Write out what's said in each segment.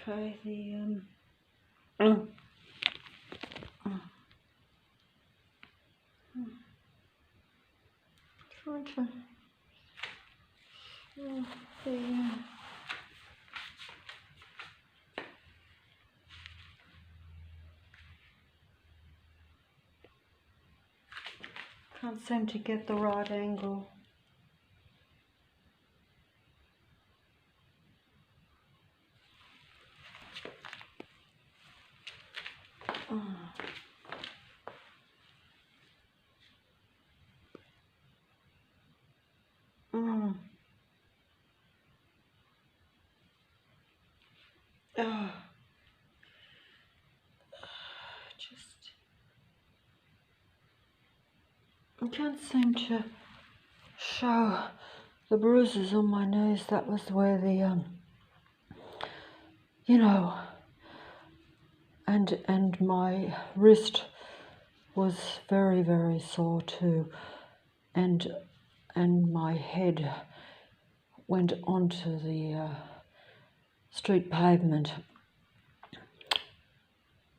Okay, trying to can't seem to get the right angle. Just I can't seem to show the bruises on my knees. That was where the and my wrist was very, very sore too, and my head went onto the street pavement,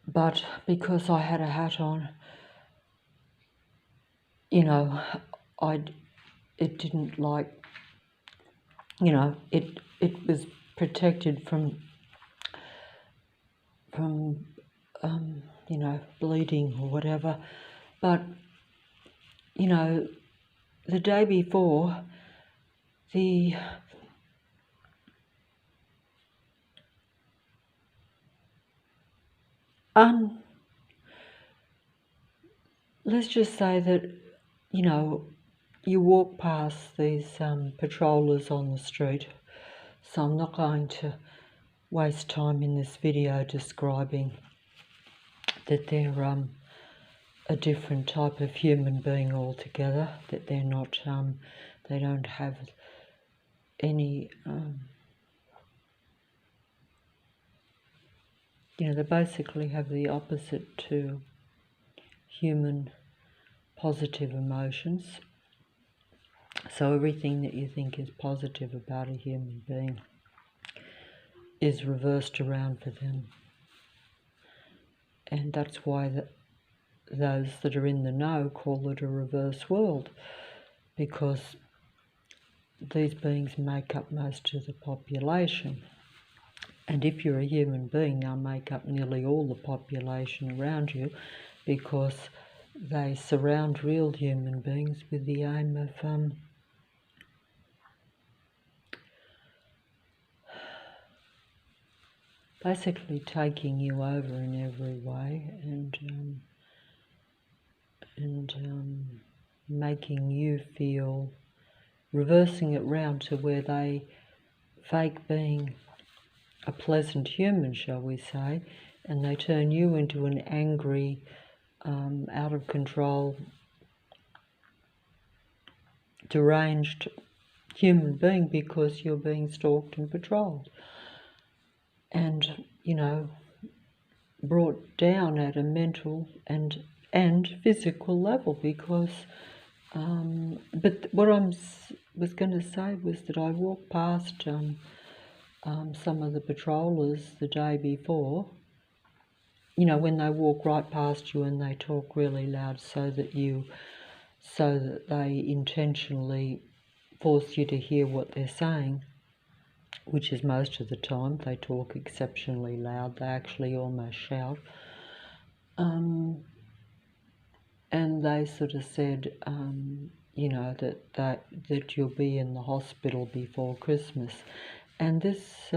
but because I had a hat on, it didn't it was protected from bleeding or whatever. But the day before, let's just say that you walk past these patrollers on the street, so I'm not going to waste time in this video describing that they're a different type of human being altogether, that they're not, they don't have any, they basically have the opposite to human positive emotions. So everything that you think is positive about a human being is reversed around for them. And that's why those that are in the know call it a reverse world, because these beings make up most of the population. And if you're a human being, they'll make up nearly all the population around you, because they surround real human beings with the aim of basically taking you over in every way and making you feel, reversing it round to where they fake being a pleasant human, shall we say, and they turn you into an angry, out of control, deranged human being because you're being stalked and patrolled and brought down at a mental and physical level, because but what I was going to say was that I walked past some of the patrollers the day before, when they walk right past you and they talk really loud so that they intentionally force you to hear what they're saying, which is most of the time. They talk exceptionally loud. They actually almost shout. And they sort of said, that you'll be in the hospital before Christmas. And this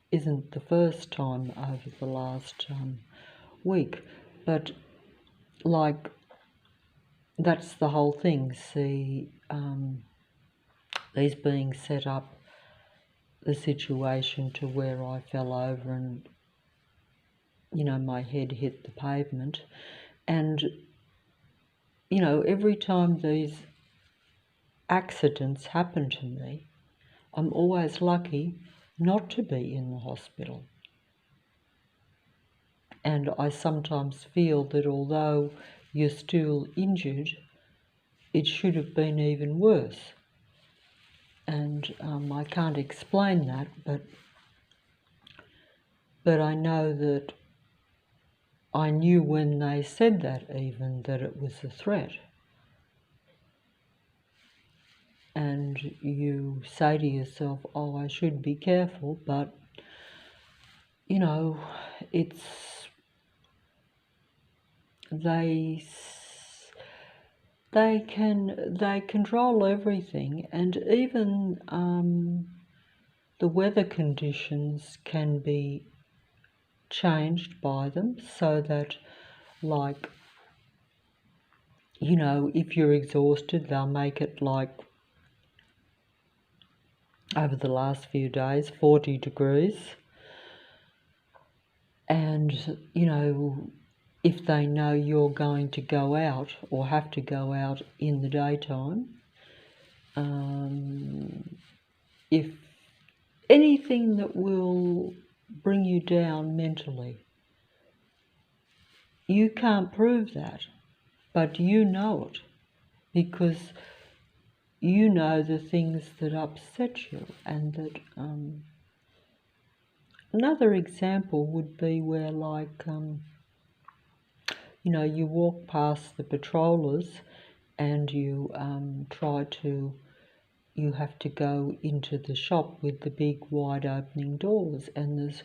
isn't the first time over the last week, but that's the whole thing. See, these beings set up the situation to where I fell over and, my head hit the pavement. And, every time these accidents happen to me, I'm always lucky not to be in the hospital. And I sometimes feel that although you're still injured, it should have been even worse. And I can't explain that, but but I know that I knew when they said that even that it was a threat. And you say to yourself, oh, I should be careful, but, you know, it's, they control everything, and even the weather conditions can be changed by them, so that, like, you know, if you're exhausted, they'll make it like over the last few days 40 degrees, and, you know, if they know you're going to go out or have to go out in the daytime, if anything that will bring you down mentally, you can't prove that, but you know it, because you know the things that upset you. And that another example would be where, like, you know, you walk past the patrollers and you you have to go into the shop with the big wide opening doors, and there's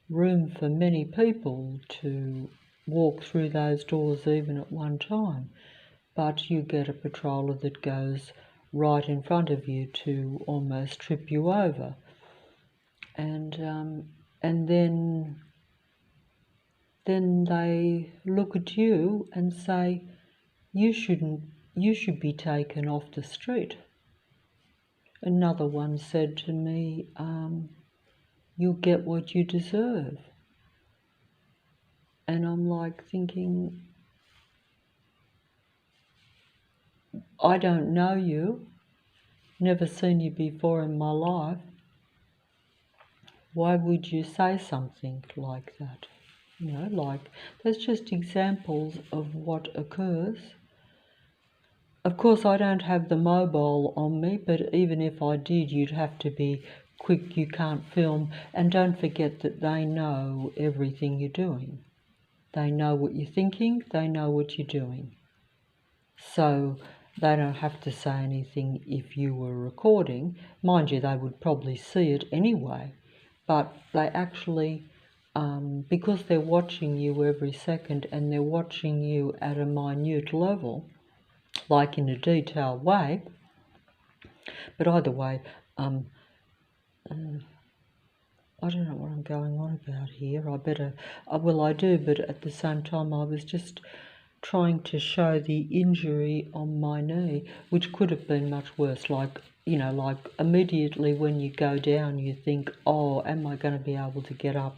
room for many people to walk through those doors even at one time. But you get a patroller that goes right in front of you to almost trip you over. And then they look at you and say, you should be taken off the street. Another one said to me, you'll get what you deserve. And I'm like thinking, I don't know you, never seen you before in my life. Why would you say something like that? You know, like, that's just examples of what occurs. Of course, I don't have the mobile on me, but even if I did, you'd have to be quick. You can't film. And don't forget that they know everything you're doing. They know what you're thinking. They know what you're doing. So they don't have to say anything if you were recording. Mind you, they would probably see it anyway. But they actually, because they're watching you every second, and they're watching you at a minute level, like in a detailed way. But either way, I don't know what I'm going on about here. I better, well, I do, but at the same time, I was just trying to show the injury on my knee, which could have been much worse. Like, you know, like immediately when you go down, you think, oh, am I going to be able to get up?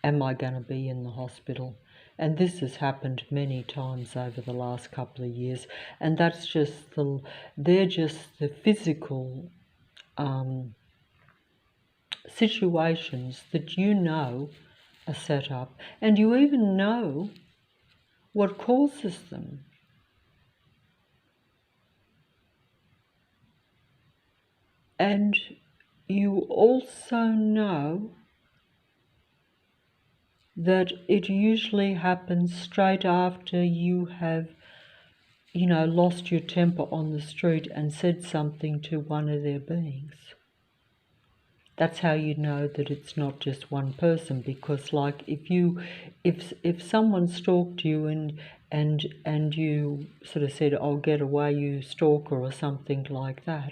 Am I going to be in the hospital? And this has happened many times over the last couple of years. And that's just they're just the physical situations that you know are set up, and you even know what causes them. And you also know that it usually happens straight after you have, you know, lost your temper on the street and said something to one of their beings. That's how you know that it's not just one person, because, like, if someone stalked you and you sort of said, "Oh, get away, you stalker," or something like that,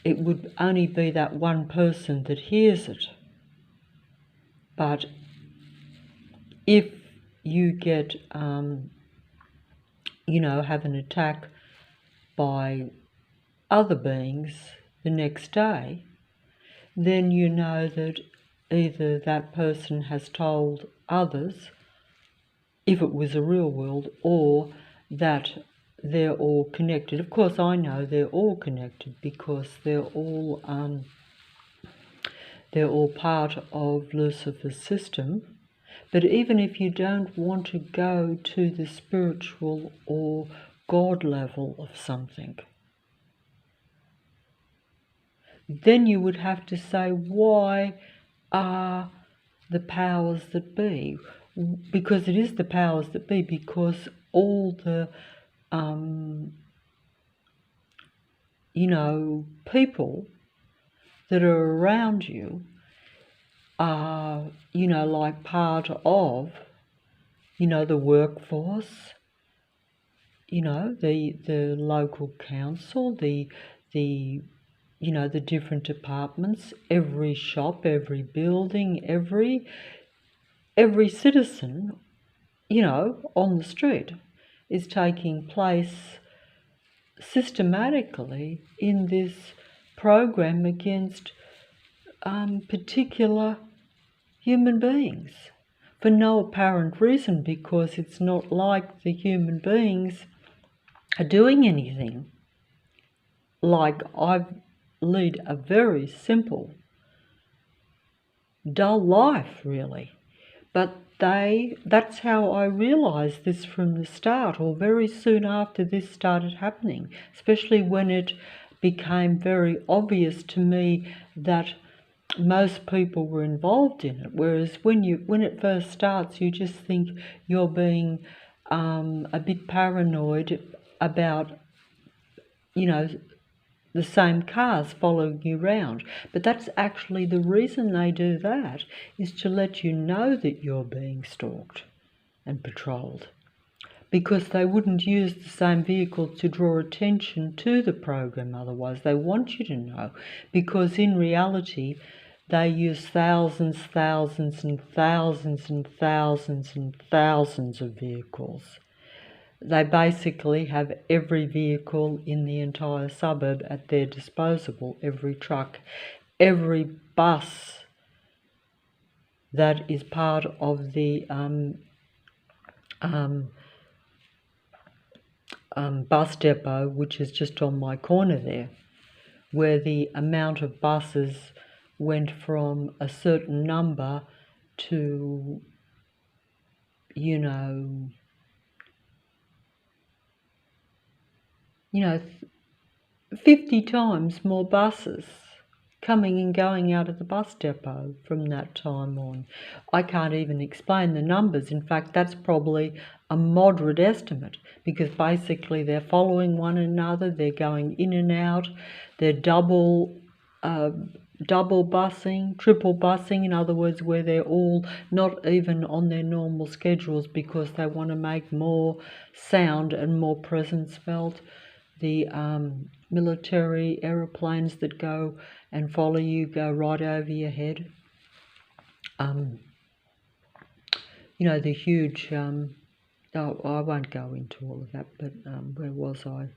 it would only be that one person that hears it. But if you get, you know, have an attack by other beings the next day, then you know that either that person has told others, if it was a real world, or that they're all connected. Of course, I know they're all connected because they're all part of Lucifer's system. But even if you don't want to go to the spiritual or God level of something, then you would have to say, why are the powers that be, because it is the powers that be, because all the people that are around you are, like part of, the workforce, the local council, the the different departments, every shop, every building, every citizen, on the street is taking place systematically in this program against particular human beings for no apparent reason, because it's not like the human beings are doing anything. Like, I lead a very simple, dull life, really. But that's how I realised this from the start, or very soon after this started happening, especially when it became very obvious to me that most people were involved in it. Whereas when it first starts, you just think you're being a bit paranoid about, the same cars following you round. But that's actually the reason they do that, is to let you know that you're being stalked and patrolled, because they wouldn't use the same vehicle to draw attention to the program otherwise. They want you to know, because in reality they use thousands and thousands and thousands and thousands of vehicles. They basically have every vehicle in the entire suburb at their disposal, every truck, every bus that is part of the bus depot, which is just on my corner there, where the amount of buses went from a certain number to, 50 times more buses coming and going out of the bus depot from that time on. I can't even explain the numbers. In fact, that's probably a moderate estimate, because basically they're following one another, they're going in and out, they're double busing, triple busing, in other words, where they're all not even on their normal schedules because they want to make more sound and more presence felt. The military aeroplanes that go and follow you go right over your head. The huge, I won't go into all of that, but where was I?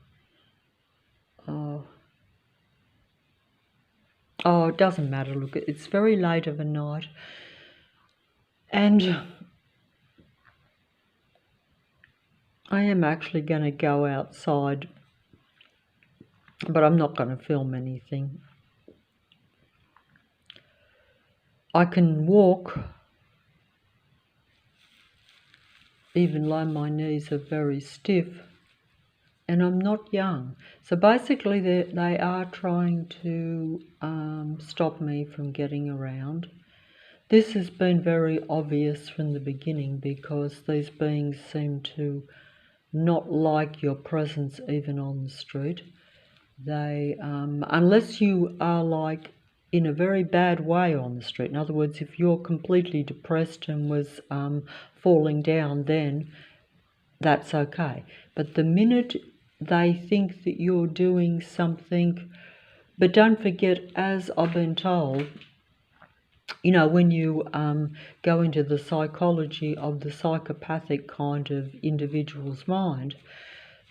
It doesn't matter. Look, it's very late of a night, and I am actually going to go outside, but I'm not going to film anything. I can walk, even though my knees are very stiff, and I'm not young. So basically they are trying to stop me from getting around. This has been very obvious from the beginning, because these beings seem to not like your presence even on the street. They, unless you are like in a very bad way on the street, in other words, if you're completely depressed and was falling down, then that's okay. But the minute they think that you're doing something, but don't forget, as I've been told, when you go into the psychology of the psychopathic kind of individual's mind,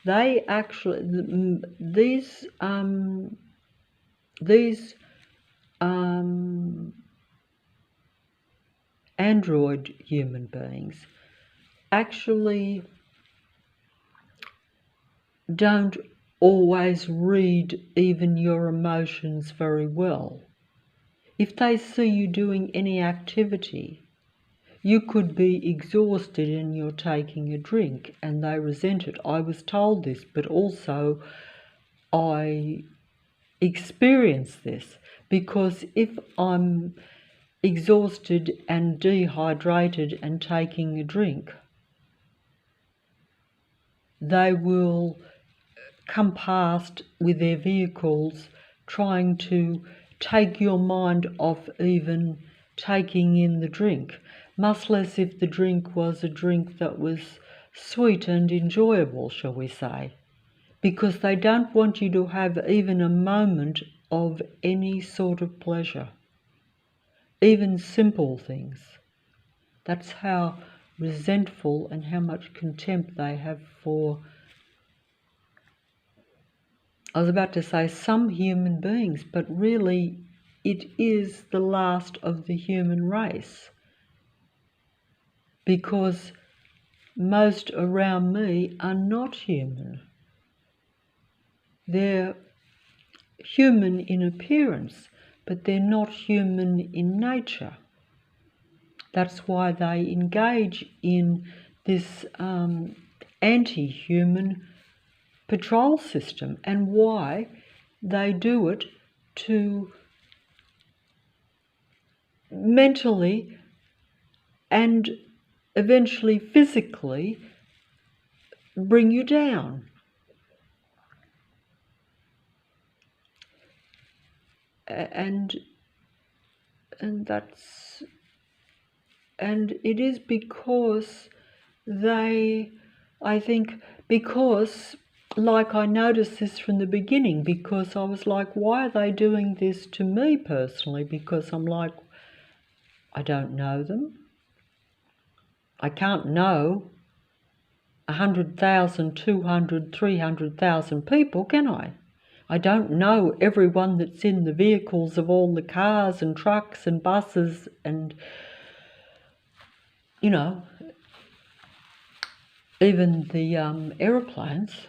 they actually, these android human beings actually don't always read even your emotions very well. If they see you doing any activity, you could be exhausted and you're taking a drink, and they resent it. I was told this, but also I experience this, because if I'm exhausted and dehydrated and taking a drink, they will come past with their vehicles trying to take your mind off even taking in the drink, much less if the drink was a drink that was sweet and enjoyable, shall we say, because they don't want you to have even a moment of any sort of pleasure, even simple things. That's how resentful and how much contempt they have for, I was about to say some human beings, but really it is the last of the human race, because most around me are not human. They're human in appearance, but they're not human in nature. That's why they engage in this anti-human patrol system, and why they do it to mentally and eventually physically bring you down. And it is because I think, because, like, I noticed this from the beginning, because I was like, why are they doing this to me personally? Because I'm like, I don't know them. I can't know 100,000, 200, 300,000 people, can I? I don't know everyone that's in the vehicles of all the cars and trucks and buses and, even the aeroplanes.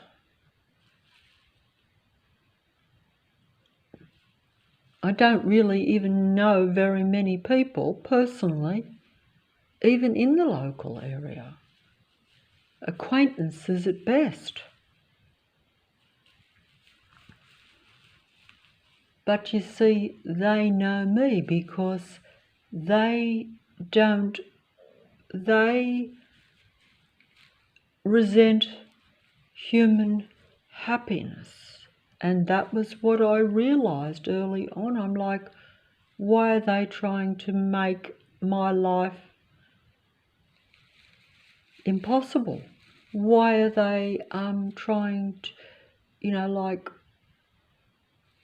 I don't really even know very many people personally, even in the local area. Acquaintances at best. But you see, they know me because they resent human happiness. And that was what I realised early on. I'm like, why are they trying to make my life impossible? Why are they trying to,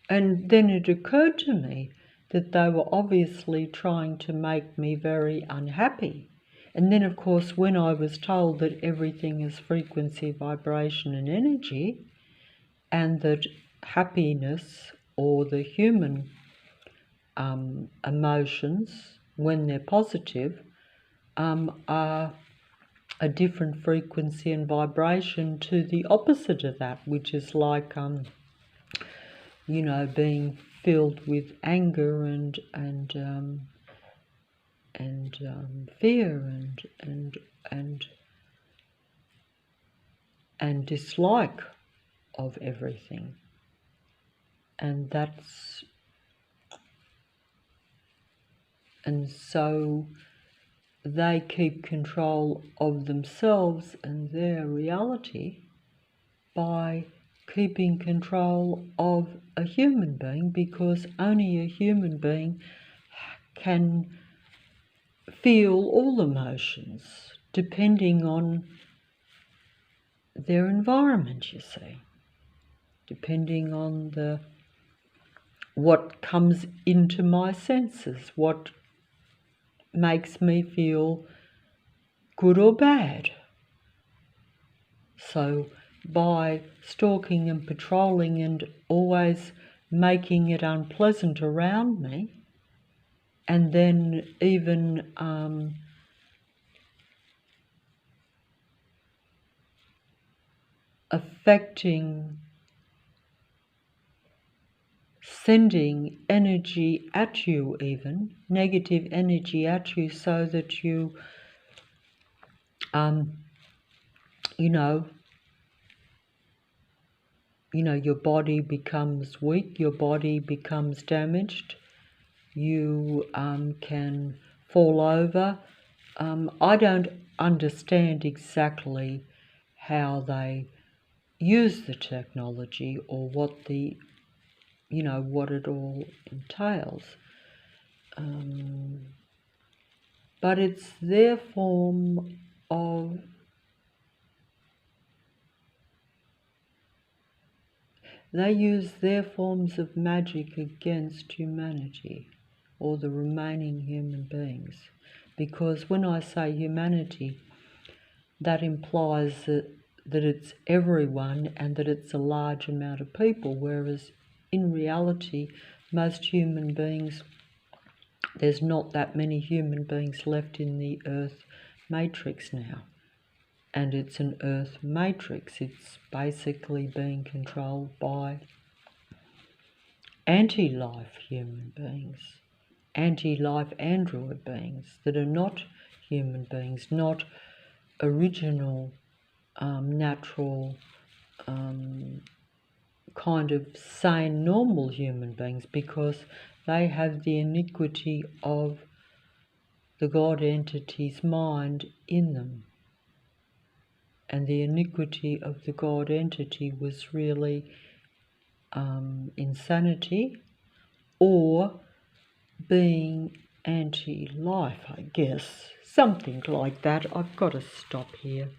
and then it occurred to me that they were obviously trying to make me very unhappy. And then, of course, when I was told that everything is frequency, vibration and energy, and that happiness, or the human emotions, when they're positive, are a different frequency and vibration to the opposite of that, which is like, being filled with anger and fear and dislike of everything. And so they keep control of themselves and their reality by keeping control of a human being, because only a human being can feel all emotions depending on their environment, you see, depending on what comes into my senses, what makes me feel good or bad. So by stalking and patrolling and always making it unpleasant around me, and then even sending energy at you, even negative energy at you, so that you, your body becomes weak, your body becomes damaged, you can fall over. I don't understand exactly how they use the technology or what what it all entails. But it's their form of they use their forms of magic against humanity or the remaining human beings. Because when I say humanity, that implies that it's everyone and that it's a large amount of people, whereas in reality, most human beings, there's not that many human beings left in the Earth matrix now. And it's an Earth matrix. It's basically being controlled by anti-life human beings, anti-life android beings that are not human beings, not original, natural, kind of sane, normal human beings, because they have the iniquity of the God entity's mind in them. And the iniquity of the God entity was really insanity or being anti-life, I guess. Something like that. I've got to stop here.